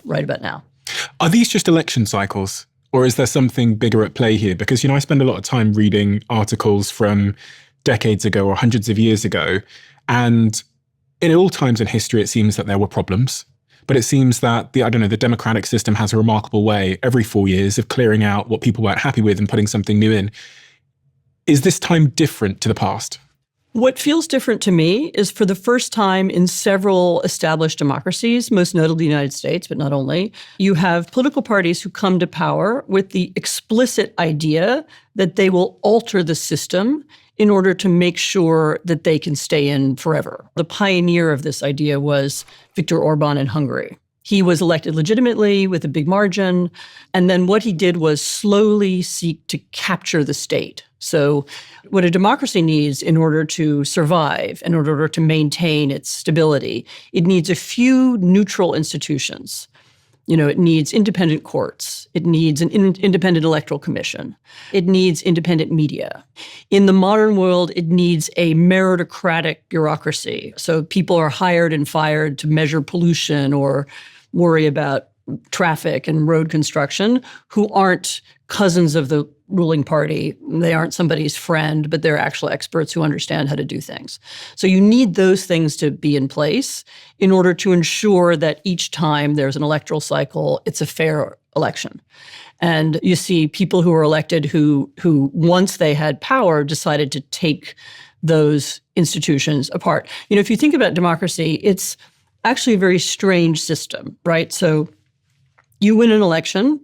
right about now. Are these just election cycles? Or is there something bigger at play here? Because, I spend a lot of time reading articles from decades ago or hundreds of years ago. And in all times in history, it seems that there were problems. But it seems that the democratic system has a remarkable way every 4 years of clearing out what people weren't happy with and putting something new in. Is this time different to the past? What feels different to me is for the first time in several established democracies, most notably the United States, but not only, you have political parties who come to power with the explicit idea that they will alter the system in order to make sure that they can stay in forever. The pioneer of this idea was Viktor Orban in Hungary. He was elected legitimately with a big margin. And then what he did was slowly seek to capture the state. So what a democracy needs in order to survive, in order to maintain its stability, it needs a few neutral institutions. It needs independent courts. It needs an independent electoral commission. It needs independent media. In the modern world, it needs a meritocratic bureaucracy. So people are hired and fired to measure pollution or worry about traffic and road construction who aren't cousins of the ruling party. They aren't somebody's friend, but they're actual experts who understand how to do things. So you need those things to be in place in order to ensure that each time there's an electoral cycle, it's a fair election. And you see people who are elected who once they had power, decided to take those institutions apart. If you think about democracy, it's actually a very strange system, right? So you win an election,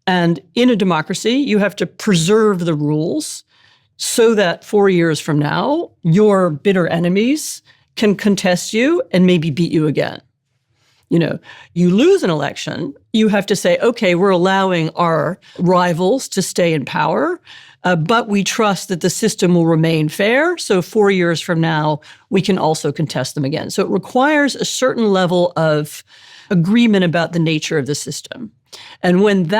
and in a democracy, you have to preserve the rules so that 4 years from now, your bitter enemies can contest you and maybe beat you again. You lose an election, you have to say, okay, we're allowing our rivals to stay in power, but we trust that the system will remain fair. So 4 years from now, we can also contest them again. So it requires a certain level of agreement about the nature of the system. And when that